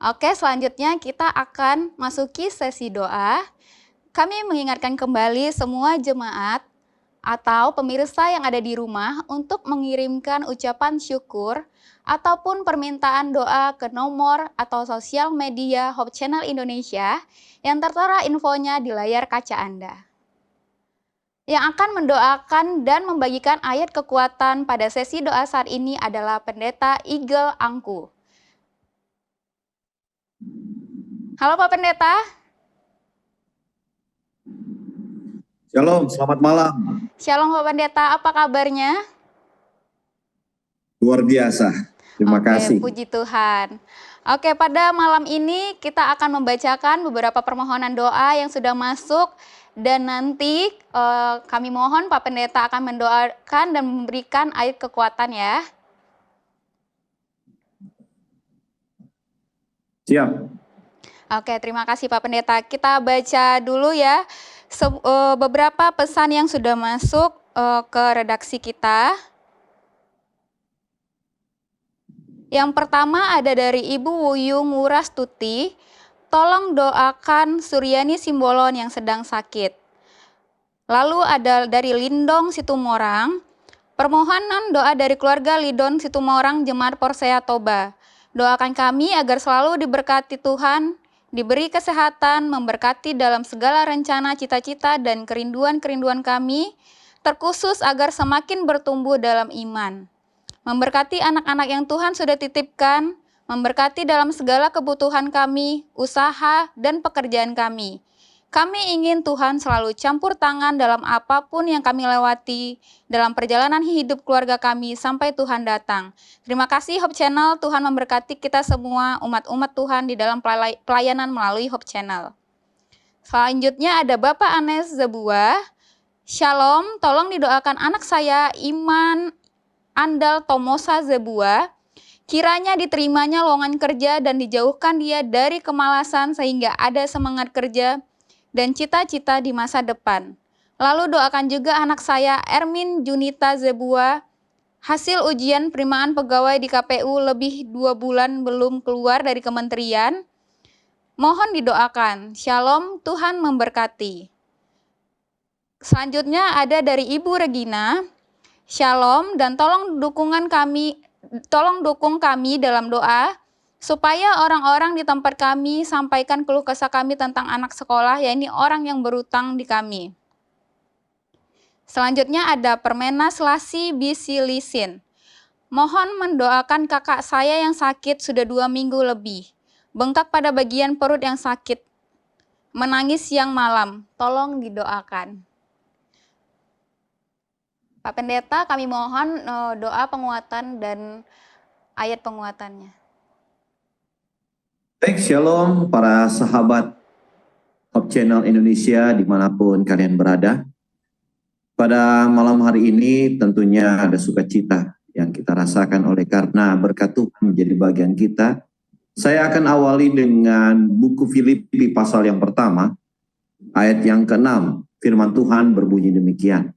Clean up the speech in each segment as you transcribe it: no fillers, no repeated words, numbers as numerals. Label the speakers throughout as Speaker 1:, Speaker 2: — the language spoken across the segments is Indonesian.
Speaker 1: Oke, selanjutnya kita akan masuki sesi doa. Kami mengingatkan kembali semua jemaat atau pemirsa yang ada di rumah untuk mengirimkan ucapan syukur ataupun permintaan doa ke nomor atau sosial media Hope Channel Indonesia yang tertera infonya di layar kaca Anda. Yang akan mendoakan dan membagikan ayat kekuatan pada sesi doa saat ini adalah Pendeta Igel Angku. Halo Pak Pendeta.
Speaker 2: Shalom, selamat malam.
Speaker 1: Shalom Pak Pendeta, apa kabarnya?
Speaker 2: Luar biasa, terima kasih.
Speaker 1: Puji Tuhan. Oke, pada malam ini kita akan membacakan beberapa permohonan doa yang sudah masuk. Dan nanti kami mohon Pak Pendeta akan mendoakan dan memberikan ayat kekuatan ya.
Speaker 2: Siap.
Speaker 1: Oke, terima kasih Pak Pendeta. Kita baca dulu ya beberapa pesan yang sudah masuk ke redaksi kita. Yang pertama ada dari Ibu Wuyung Wurastuti. Tolong doakan Suryani Simbolon yang sedang sakit. Lalu ada dari Lindong Situmorang. Permohonan doa dari keluarga Lidon Situmorang Jemaat Porsea Toba. Doakan kami agar selalu diberkati Tuhan, diberi kesehatan, memberkati dalam segala rencana, cita-cita, dan kerinduan-kerinduan kami, terkhusus agar semakin bertumbuh dalam iman. Memberkati anak-anak yang Tuhan sudah titipkan, memberkati dalam segala kebutuhan kami, usaha, dan pekerjaan kami. Kami ingin Tuhan selalu campur tangan dalam apapun yang kami lewati, dalam perjalanan hidup keluarga kami sampai Tuhan datang. Terima kasih Hope Channel, Tuhan memberkati kita semua, umat-umat Tuhan di dalam pelayanan melalui Hope Channel. Selanjutnya ada Bapak Anes Zebua. Shalom, tolong didoakan anak saya, Iman Andal Tomosa Zebua. Kiranya diterimanya lowongan kerja dan dijauhkan dia dari kemalasan sehingga ada semangat kerja dan cita-cita di masa depan. Lalu doakan juga anak saya Ermin Junita Zebua. Hasil ujian penerimaan pegawai di KPU lebih 2 bulan belum keluar dari kementerian. Mohon didoakan. Shalom, Tuhan memberkati. Selanjutnya ada dari Ibu Regina. Shalom dan tolong dukung kami dalam doa supaya orang-orang di tempat kami sampaikan keluh kesah kami tentang anak sekolah, yaitu orang yang berutang di kami. Selanjutnya ada Permenas Lasi Bisilisin. Mohon mendoakan kakak saya yang sakit sudah 2 minggu lebih. Bengkak pada bagian perut yang sakit. Menangis siang malam. Tolong didoakan. Pak Pendeta, kami mohon doa penguatan dan ayat penguatannya.
Speaker 2: Baik, shalom para sahabat Hope Channel Indonesia dimanapun kalian berada. Pada malam hari ini tentunya ada sukacita yang kita rasakan oleh karena berkat Tuhan menjadi bagian kita. Saya akan awali dengan buku Filipi pasal yang pertama, ayat yang ke-6. Firman Tuhan berbunyi demikian.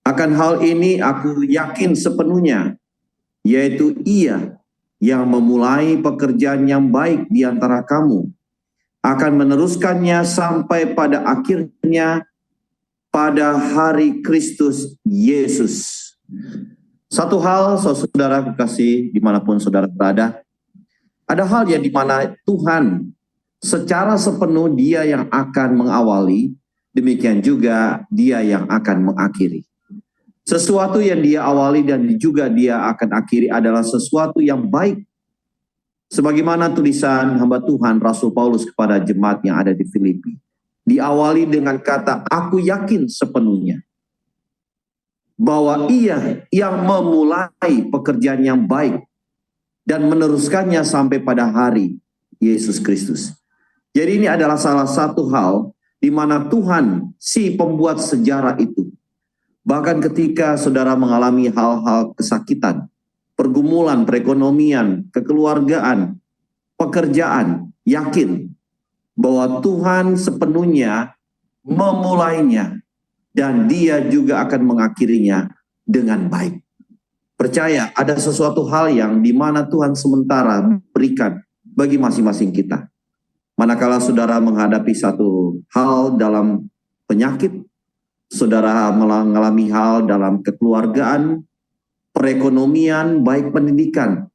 Speaker 2: Akan hal ini aku yakin sepenuhnya, yaitu Ia yang memulai pekerjaan yang baik di antara kamu, akan meneruskannya sampai pada akhirnya pada hari Kristus Yesus. Satu hal, saudara kasih dimanapun saudara berada, ada hal yang dimana Tuhan secara sepenuh Dia yang akan mengawali, demikian juga Dia yang akan mengakhiri. Sesuatu yang Dia awali dan juga Dia akan akhiri adalah sesuatu yang baik. Sebagaimana tulisan hamba Tuhan Rasul Paulus kepada jemaat yang ada di Filipi. Diawali dengan kata, aku yakin sepenuhnya. Bahwa Ia yang memulai pekerjaan yang baik. Dan meneruskannya sampai pada hari Yesus Kristus. Jadi ini adalah salah satu hal di mana Tuhan si pembuat sejarah itu. Bahkan ketika saudara mengalami hal-hal kesakitan, pergumulan, perekonomian, kekeluargaan, pekerjaan, yakin bahwa Tuhan sepenuhnya memulainya dan Dia juga akan mengakhirinya dengan baik. Percaya ada sesuatu hal yang dimana Tuhan sementara berikan bagi masing-masing kita. Manakala saudara menghadapi satu hal dalam penyakit, saudara mengalami hal dalam kekeluargaan, perekonomian, baik pendidikan,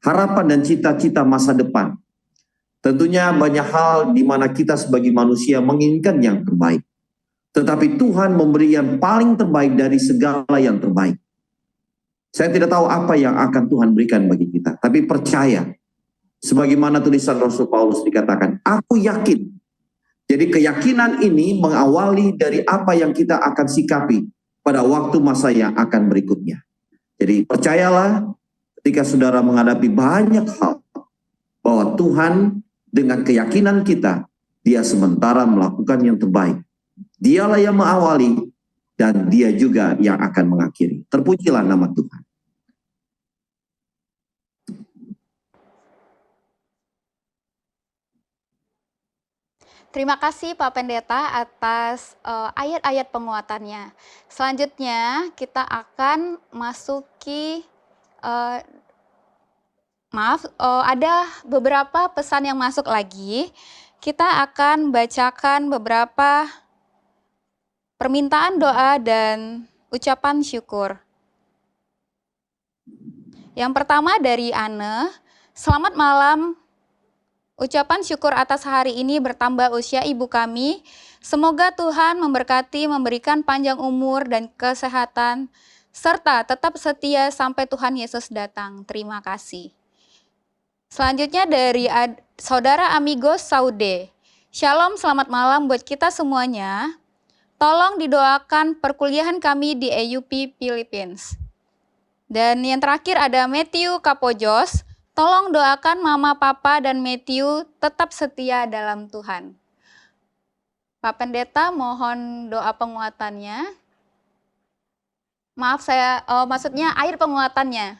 Speaker 2: harapan dan cita-cita masa depan. Tentunya banyak hal di mana kita sebagai manusia menginginkan yang terbaik. Tetapi Tuhan memberi yang paling terbaik dari segala yang terbaik. Saya tidak tahu apa yang akan Tuhan berikan bagi kita, tapi percaya. Sebagaimana tulisan Rasul Paulus dikatakan, aku yakin. Jadi keyakinan ini mengawali dari apa yang kita akan sikapi pada waktu masa yang akan berikutnya. Jadi percayalah ketika saudara menghadapi banyak hal, bahwa Tuhan dengan keyakinan kita, Dia sementara melakukan yang terbaik. Dialah yang mengawali dan Dia juga yang akan mengakhiri. Terpujilah nama Tuhan.
Speaker 1: Terima kasih Pak Pendeta atas ayat-ayat penguatannya. Selanjutnya kita akan masuki ada beberapa pesan yang masuk lagi. Kita akan bacakan beberapa permintaan doa dan ucapan syukur. Yang pertama dari Anne, selamat malam. Ucapan syukur atas hari ini bertambah usia ibu kami. Semoga Tuhan memberkati, memberikan panjang umur dan kesehatan, serta tetap setia sampai Tuhan Yesus datang. Terima kasih. Selanjutnya dari Saudara Amigos Saude. Shalom, selamat malam buat kita semuanya. Tolong didoakan perkuliahan kami di EUP Philippines. Dan yang terakhir ada Matthew Kapojos. Tolong doakan Mama, Papa, dan Matthew tetap setia dalam Tuhan. Pak Pendeta, mohon doa penguatannya. Maaf, maksudnya air penguatannya.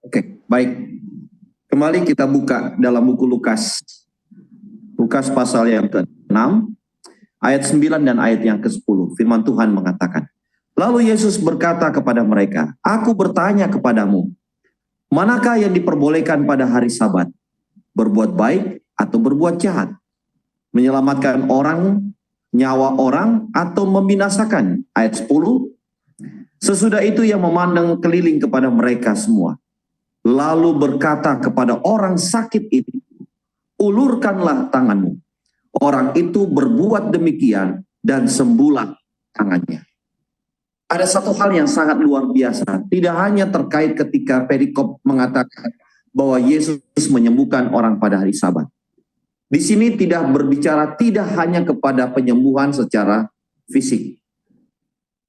Speaker 2: Oke, baik. Kembali kita buka dalam buku Lukas. Lukas pasal yang ke-6, ayat 9 dan ayat yang ke-10. Firman Tuhan mengatakan, lalu Yesus berkata kepada mereka, aku bertanya kepadamu, manakah yang diperbolehkan pada hari Sabat? Berbuat baik atau berbuat jahat? Menyelamatkan orang, nyawa orang, atau membinasakan? Ayat 10. Sesudah itu ia memandang keliling kepada mereka semua. Lalu berkata kepada orang sakit itu, ulurkanlah tanganmu. Orang itu berbuat demikian dan sembuhlah tangannya. Ada satu hal yang sangat luar biasa, tidak hanya terkait ketika perikop mengatakan bahwa Yesus menyembuhkan orang pada hari Sabat. Di sini tidak berbicara tidak hanya kepada penyembuhan secara fisik.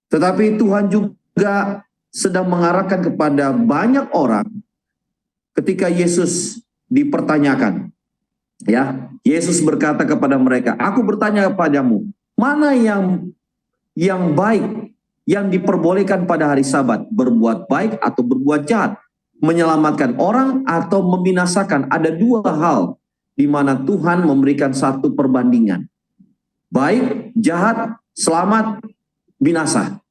Speaker 2: Tetapi Tuhan juga sedang mengarahkan kepada banyak orang ketika Yesus dipertanyakan. Ya, Yesus berkata kepada mereka, aku bertanya kepadamu, mana yang baik, yang diperbolehkan pada hari Sabat, berbuat baik atau berbuat jahat, menyelamatkan orang atau membinasakan? Ada dua hal di mana Tuhan memberikan satu perbandingan. Baik, jahat, selamat, binasa.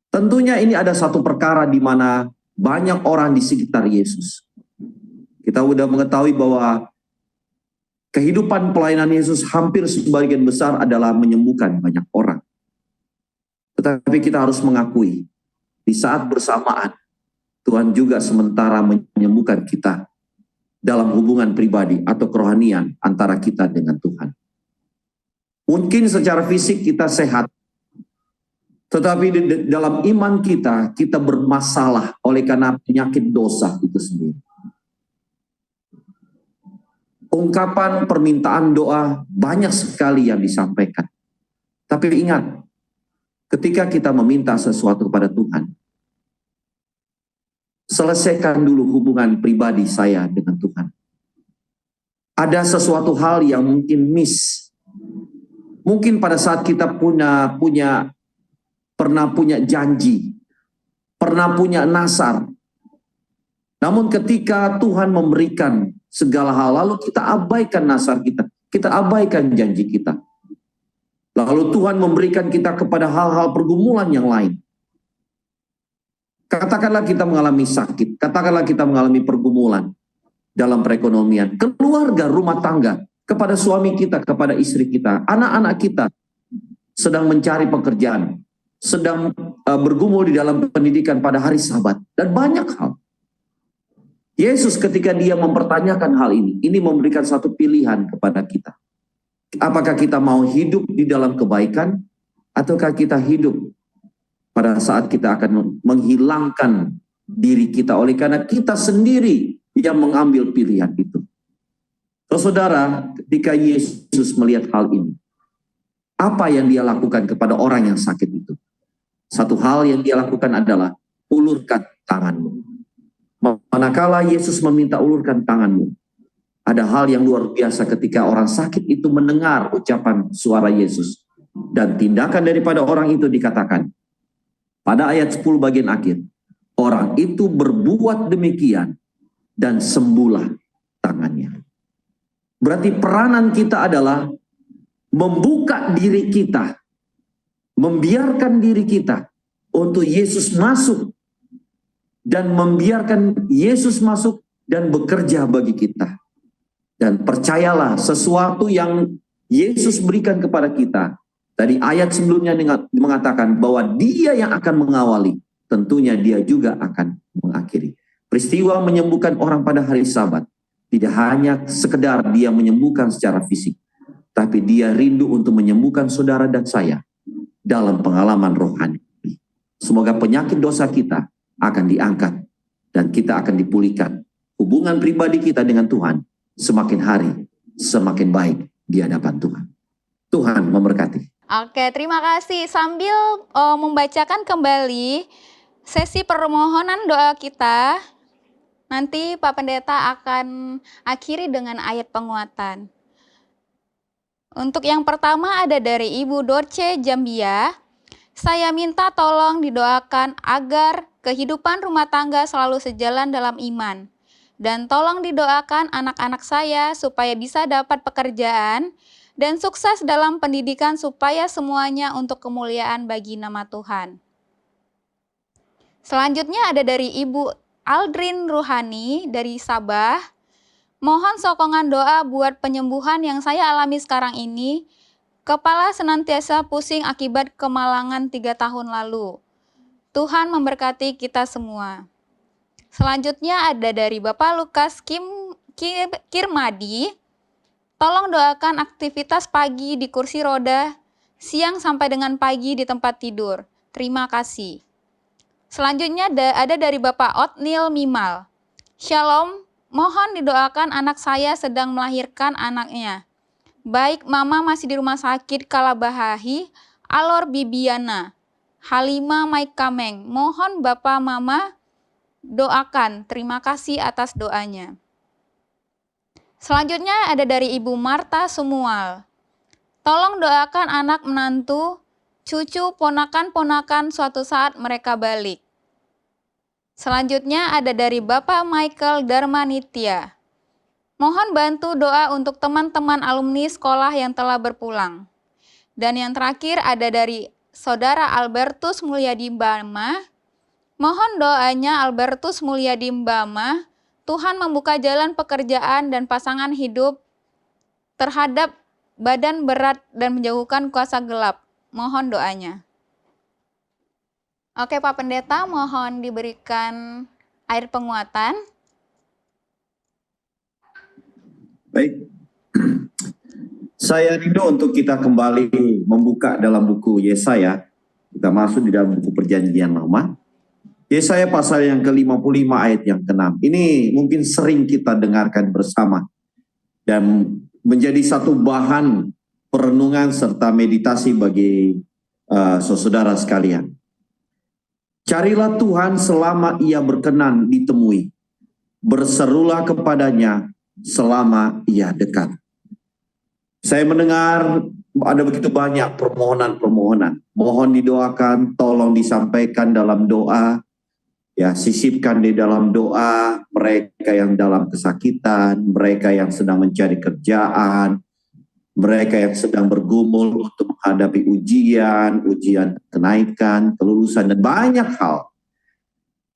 Speaker 2: Tentunya ini ada satu perkara di mana banyak orang di sekitar Yesus. Kita sudah mengetahui bahwa kehidupan pelayanan Yesus hampir sebagian besar adalah menyembuhkan banyak orang. Tetapi kita harus mengakui, di saat bersamaan, Tuhan juga sementara menyembuhkan kita dalam hubungan pribadi atau kerohanian antara kita dengan Tuhan. Mungkin secara fisik kita sehat, tetapi dalam iman kita bermasalah oleh karena penyakit dosa itu sendiri. Ungkapan permintaan doa banyak sekali yang disampaikan. Tapi ingat, ketika kita meminta sesuatu kepada Tuhan, selesaikan dulu hubungan pribadi saya dengan Tuhan. Ada sesuatu hal yang mungkin miss. Mungkin pada saat kita pernah punya janji, pernah punya nasar. Namun ketika Tuhan memberikan segala hal, lalu kita abaikan nasar kita abaikan janji kita. Lalu Tuhan memberikan kita kepada hal-hal pergumulan yang lain. Katakanlah kita mengalami sakit, katakanlah kita mengalami pergumulan. dalam perekonomian, keluarga, rumah tangga, kepada suami kita, kepada istri kita, anak-anak kita sedang mencari pekerjaan, sedang bergumul di dalam pendidikan pada hari Sabat, dan banyak hal. Yesus ketika dia mempertanyakan hal ini memberikan satu pilihan kepada kita. Apakah kita mau hidup di dalam kebaikan, ataukah kita hidup pada saat kita akan menghilangkan diri kita oleh karena kita sendiri yang mengambil pilihan itu. Saudara, ketika Yesus melihat hal ini, apa yang dia lakukan kepada orang yang sakit itu? Satu hal yang dia lakukan adalah ulurkan tanganmu. Manakala Yesus meminta ulurkan tanganmu, ada hal yang luar biasa ketika orang sakit itu mendengar ucapan suara Yesus. Dan tindakan daripada orang itu dikatakan, pada ayat 10 bagian akhir, orang itu berbuat demikian dan sembuhlah tangannya. Berarti peranan kita adalah membuka diri kita, membiarkan diri kita untuk Yesus masuk, dan membiarkan Yesus masuk dan bekerja bagi kita. Dan percayalah, sesuatu yang Yesus berikan kepada kita, tadi ayat sebelumnya mengatakan bahwa dia yang akan mengawali, tentunya dia juga akan mengakhiri. Peristiwa menyembuhkan orang pada hari Sabat tidak hanya sekedar dia menyembuhkan secara fisik, tapi dia rindu untuk menyembuhkan saudara dan saya dalam pengalaman rohani. Semoga penyakit dosa kita akan diangkat dan kita akan dipulihkan. Hubungan pribadi kita dengan Tuhan semakin hari semakin baik di hadapan Tuhan. Tuhan memberkati.
Speaker 1: Oke, terima kasih. Sambil membacakan kembali sesi permohonan doa kita, nanti Pak Pendeta akan akhiri dengan ayat penguatan. Untuk yang pertama ada dari Ibu Dorce Jambia. Saya minta tolong didoakan agar kehidupan rumah tangga selalu sejalan dalam iman. Dan tolong didoakan anak-anak saya supaya bisa dapat pekerjaan dan sukses dalam pendidikan supaya semuanya untuk kemuliaan bagi nama Tuhan. Selanjutnya ada dari Ibu Aldrin Ruhani dari Sabah. Mohon sokongan doa buat penyembuhan yang saya alami sekarang ini. Kepala senantiasa pusing akibat kemalangan 3 tahun lalu. Tuhan memberkati kita semua. Selanjutnya ada dari Bapak Lukas Kirmadi. Tolong doakan aktivitas pagi di kursi roda, siang sampai dengan pagi di tempat tidur. Terima kasih. Selanjutnya ada dari Bapak Otnil Mimal. Shalom, mohon didoakan anak saya sedang melahirkan anaknya. Baik mama masih di rumah sakit Kalabahahi, Alor Bibiana, Halima Maikameng. Mohon Bapak Mama doakan. Terima kasih atas doanya. Selanjutnya ada dari Ibu Marta Sumual. Tolong doakan anak menantu, cucu, ponakan-ponakan suatu saat mereka balik. Selanjutnya ada dari Bapak Michael Darmanitya. Mohon bantu doa untuk teman-teman alumni sekolah yang telah berpulang. Dan yang terakhir ada dari Saudara Albertus Mulyadi Bama. Mohon doanya Albertus Mulyadi Bama, Tuhan membuka jalan pekerjaan dan pasangan hidup terhadap badan berat dan menjauhkan kuasa gelap. Mohon doanya. Oke Pak Pendeta, mohon diberikan air penguatan.
Speaker 2: Baik, saya rindu untuk kita kembali membuka dalam buku Yesaya. Kita masuk di dalam buku Perjanjian Lama. Yesaya pasal yang ke-55 ayat yang ke-6. Ini mungkin sering kita dengarkan bersama dan menjadi satu bahan perenungan serta meditasi bagi saudara sekalian. Carilah Tuhan selama ia berkenan ditemui. Berserulah kepadanya selama ia dekat. Saya mendengar ada begitu banyak permohonan-permohonan. Mohon didoakan, tolong disampaikan dalam doa. Ya, sisipkan di dalam doa mereka yang dalam kesakitan, mereka yang sedang mencari kerjaan, mereka yang sedang bergumul untuk menghadapi ujian kenaikan, kelulusan, dan banyak hal.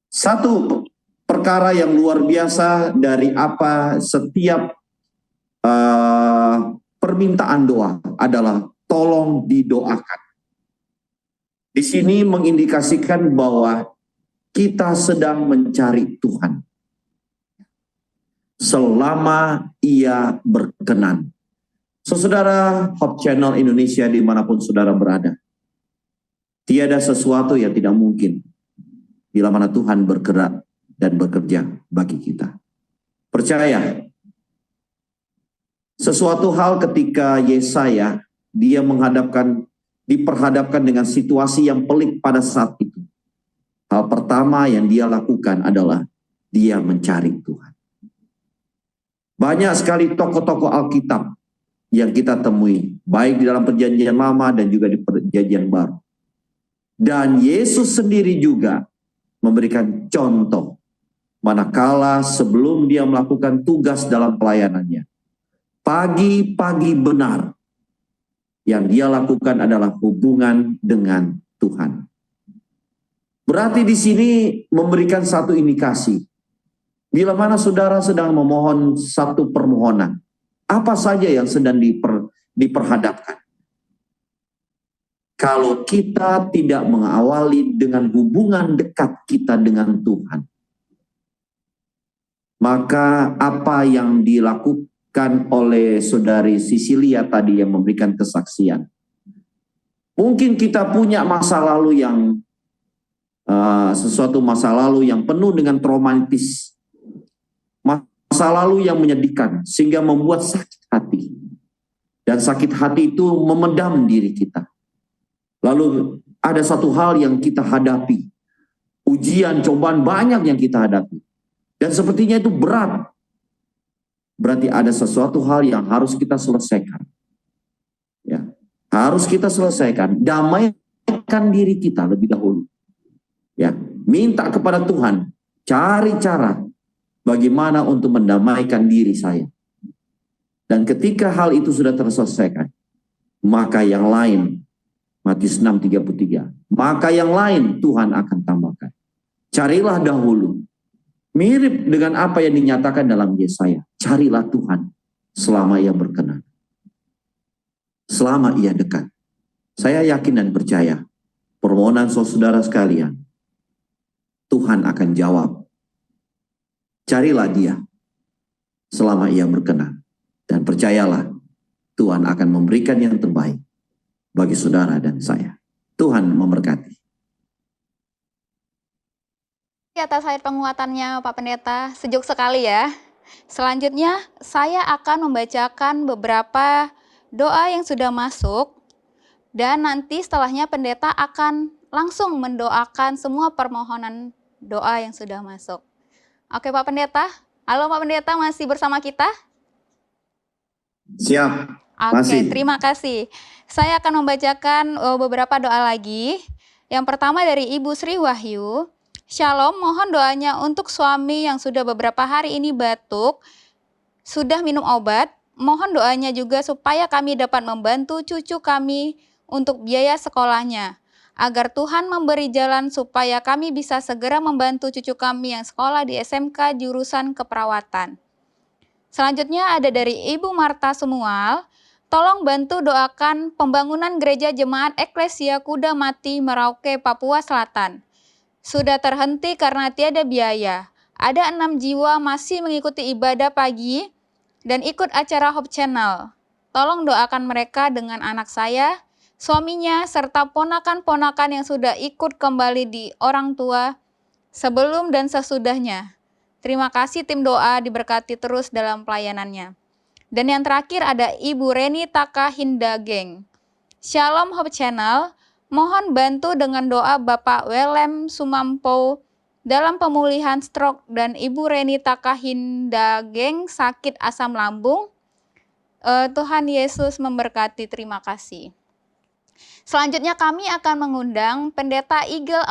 Speaker 2: Satu perkara yang luar biasa dari apa setiap permintaan doa adalah tolong didoakan. Di sini mengindikasikan bahwa kita sedang mencari Tuhan selama Ia berkenan. Saudara Hope Channel Indonesia dimanapun saudara berada, tiada sesuatu yang tidak mungkin bila mana Tuhan bergerak dan bekerja bagi kita. Percaya, sesuatu hal ketika Yesaya dia diperhadapkan dengan situasi yang pelik pada saat itu. Hal pertama yang dia lakukan adalah dia mencari Tuhan. Banyak sekali tokoh-tokoh Alkitab yang kita temui, baik di dalam perjanjian lama dan juga di perjanjian baru. Dan Yesus sendiri juga memberikan contoh manakala sebelum dia melakukan tugas dalam pelayanannya. Pagi-pagi benar yang dia lakukan adalah hubungan dengan Tuhan. Berarti di sini memberikan satu indikasi. Bila mana saudara sedang memohon satu permohonan, apa saja yang sedang diperhadapkan? Kalau kita tidak mengawali dengan hubungan dekat kita dengan Tuhan, maka apa yang dilakukan oleh saudari Sisilia tadi yang memberikan kesaksian, mungkin kita punya masa lalu yang sesuatu masa lalu yang penuh dengan traumatis, masa lalu yang menyedihkan sehingga membuat sakit hati, dan sakit hati itu memendam diri kita. Lalu ada satu hal yang kita hadapi, ujian, cobaan banyak yang kita hadapi, dan sepertinya itu berat. Berarti ada sesuatu hal yang harus kita selesaikan. Ya, harus kita selesaikan. Damaikan diri kita lebih dahulu. Ya, minta kepada Tuhan, cari cara bagaimana untuk mendamaikan diri saya. Dan ketika hal itu sudah terselesaikan, maka yang lain, Matius 6:33, maka yang lain Tuhan akan tambahkan. Carilah dahulu, mirip dengan apa yang dinyatakan dalam Yesaya, carilah Tuhan selama Ia berkenan, selama Ia dekat. Saya yakin dan percaya, permohonan saudara sekalian, Tuhan akan jawab. Carilah Dia selama Ia berkenan. Dan percayalah, Tuhan akan memberikan yang terbaik bagi saudara dan saya. Tuhan memberkati.
Speaker 1: Atas ayat penguatannya Pak Pendeta, sejuk sekali ya. Selanjutnya saya akan membacakan beberapa doa yang sudah masuk, dan nanti setelahnya pendeta akan langsung mendoakan semua permohonan doa yang sudah masuk. Oke Pak Pendeta, halo Pak Pendeta, masih bersama kita?
Speaker 2: Siap.
Speaker 1: Oke, terima kasih. Saya akan membacakan beberapa doa lagi. Yang pertama dari Ibu Sri Wahyu. Shalom, mohon doanya untuk suami yang sudah beberapa hari ini batuk, sudah minum obat. Mohon doanya juga supaya kami dapat membantu cucu kami untuk biaya sekolahnya, agar Tuhan memberi jalan supaya kami bisa segera membantu cucu kami yang sekolah di SMK jurusan keperawatan. Selanjutnya ada dari Ibu Marta Sumual. Tolong bantu doakan pembangunan gereja jemaat Eklesia Kuda Mati Merauke, Papua Selatan. Sudah terhenti karena tiada biaya. Ada 6 jiwa masih mengikuti ibadah pagi dan ikut acara Hope Channel. Tolong doakan mereka dengan anak saya, suaminya, serta ponakan-ponakan yang sudah ikut kembali di orang tua sebelum dan sesudahnya. Terima kasih tim doa, diberkati terus dalam pelayanannya. Dan yang terakhir ada Ibu Reni Taka Hindageng. Shalom Hope Channel, mohon bantu dengan doa Bapak Welem Sumampo dalam pemulihan stroke dan Ibu Reni Taka Hindageng sakit asam lambung. Tuhan Yesus memberkati, terima kasih. Selanjutnya kami akan mengundang Pendeta Igel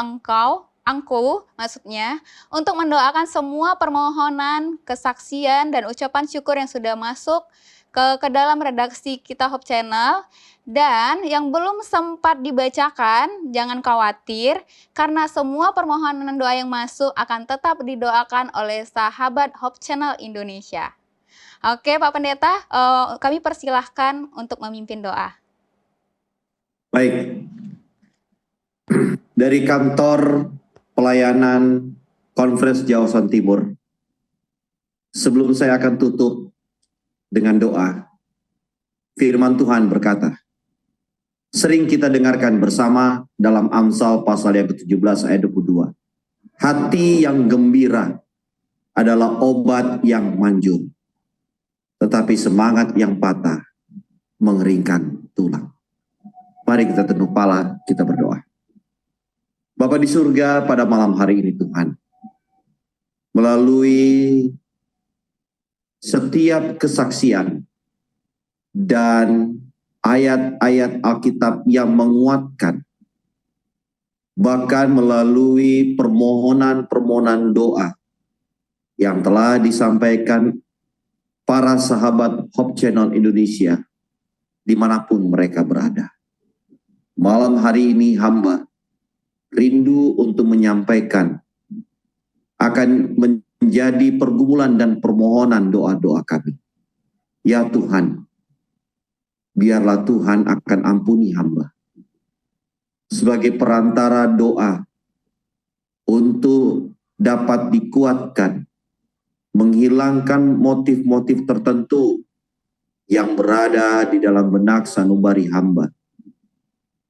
Speaker 1: Angko maksudnya, untuk mendoakan semua permohonan, kesaksian, dan ucapan syukur yang sudah masuk ke dalam redaksi kita Hope Channel. Dan yang belum sempat dibacakan, jangan khawatir, karena semua permohonan doa yang masuk akan tetap didoakan oleh sahabat Hope Channel Indonesia. Oke Pak Pendeta, kami persilahkan untuk memimpin doa.
Speaker 2: Baik, dari kantor pelayanan Konferensi Jawa Timur, sebelum saya akan tutup dengan doa, firman Tuhan berkata, sering kita dengarkan bersama dalam Amsal pasal yang ke-17 ayat 22. Hati yang gembira adalah obat yang manjur, tetapi semangat yang patah mengeringkan tulang. Mari kita tunduk kepala, kita berdoa. Bapa di surga, pada malam hari ini Tuhan, melalui setiap kesaksian dan ayat-ayat Alkitab yang menguatkan, bahkan melalui permohonan-permohonan doa yang telah disampaikan para sahabat Hope Channel Indonesia dimanapun mereka berada. Malam hari ini hamba rindu untuk menyampaikan akan menjadi pergumulan dan permohonan doa-doa kami. Ya Tuhan, biarlah Tuhan akan ampuni hamba sebagai perantara doa untuk dapat dikuatkan, menghilangkan motif-motif tertentu yang berada di dalam benak sanubari hamba.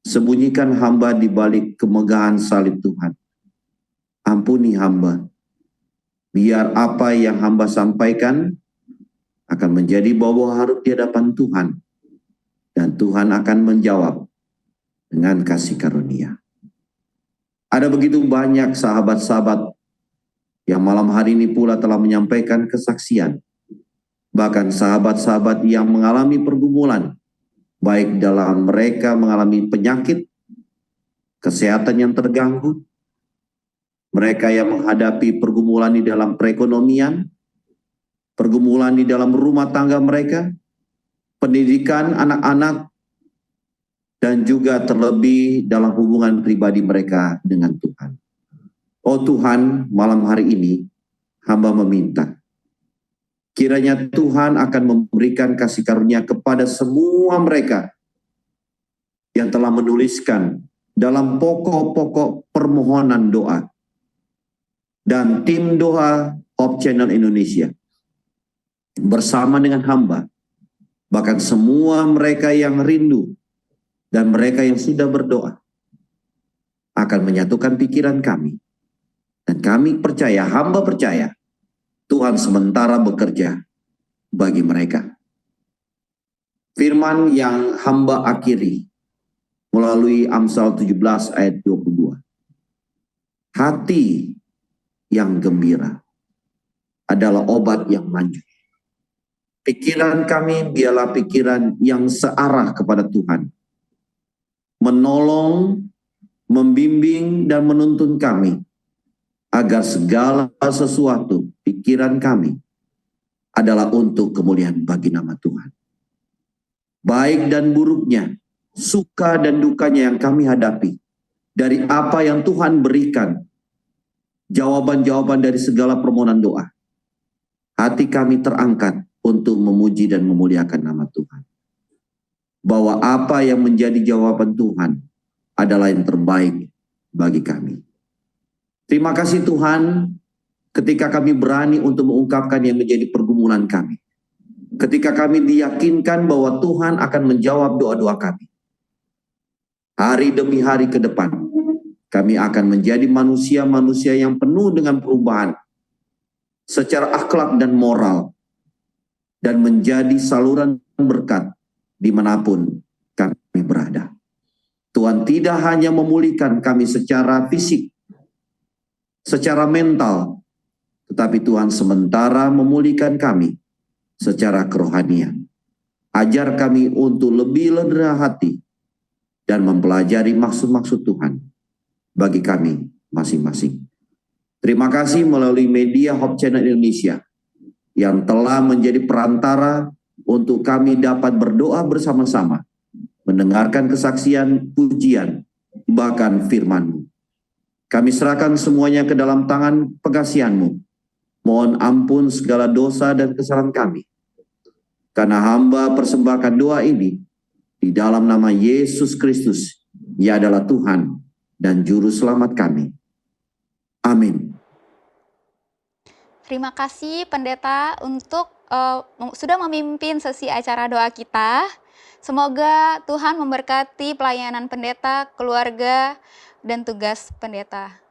Speaker 2: Sembunyikan hamba di balik kemegahan salib Tuhan. Ampuni hamba, biar apa yang hamba sampaikan akan menjadi bawa harut di hadapan Tuhan. Dan Tuhan akan menjawab dengan kasih karunia. Ada begitu banyak sahabat-sahabat yang malam hari ini pula telah menyampaikan kesaksian. Bahkan sahabat-sahabat yang mengalami pergumulan, baik dalam mereka mengalami penyakit, kesehatan yang terganggu, mereka yang menghadapi pergumulan di dalam perekonomian, pergumulan di dalam rumah tangga mereka, pendidikan anak-anak, dan juga terlebih dalam hubungan pribadi mereka dengan Tuhan. Oh Tuhan, malam hari ini hamba meminta, kiranya Tuhan akan memberikan kasih karunia kepada semua mereka yang telah menuliskan dalam pokok-pokok permohonan doa. Dan tim doa Hope Channel Indonesia bersama dengan hamba, bahkan semua mereka yang rindu dan mereka yang sudah berdoa akan menyatukan pikiran kami. Dan kami percaya, hamba percaya, Tuhan sementara bekerja bagi mereka. Firman yang hamba akhiri melalui Amsal 17 ayat 22. Hati yang gembira adalah obat yang manjur. Pikiran kami biarlah pikiran yang searah kepada Tuhan. Menolong, membimbing, dan menuntun kami agar segala sesuatu pikiran kami adalah untuk kemuliaan bagi nama Tuhan. Baik dan buruknya, suka dan dukanya yang kami hadapi, dari apa yang Tuhan berikan, jawaban-jawaban dari segala permohonan doa, hati kami terangkat untuk memuji dan memuliakan nama Tuhan. Bahwa apa yang menjadi jawaban Tuhan adalah yang terbaik bagi kami. Terima kasih Tuhan, ketika kami berani untuk mengungkapkan yang menjadi pergumulan kami. Ketika kami diyakinkan bahwa Tuhan akan menjawab doa-doa kami. Hari demi hari ke depan, kami akan menjadi manusia-manusia yang penuh dengan perubahan secara akhlak dan moral, dan menjadi saluran berkat dimanapun kami berada. Tuhan tidak hanya memulihkan kami secara fisik, secara mental, tetapi Tuhan sementara memulihkan kami secara kerohanian. Ajar kami untuk lebih rendah hati dan mempelajari maksud-maksud Tuhan bagi kami masing-masing. Terima kasih melalui media Hope Channel Indonesia yang telah menjadi perantara untuk kami dapat berdoa bersama-sama, mendengarkan kesaksian, pujian, bahkan firman-Mu. Kami serahkan semuanya ke dalam tangan pengasihan-Mu. Mohon ampun segala dosa dan kesalahan kami. Karena hamba persembahkan doa ini di dalam nama Yesus Kristus, Ia adalah Tuhan dan Juru Selamat kami. Amin.
Speaker 1: Terima kasih Pendeta untuk sudah memimpin sesi acara doa kita. Semoga Tuhan memberkati pelayanan pendeta, keluarga, dan tugas pendeta.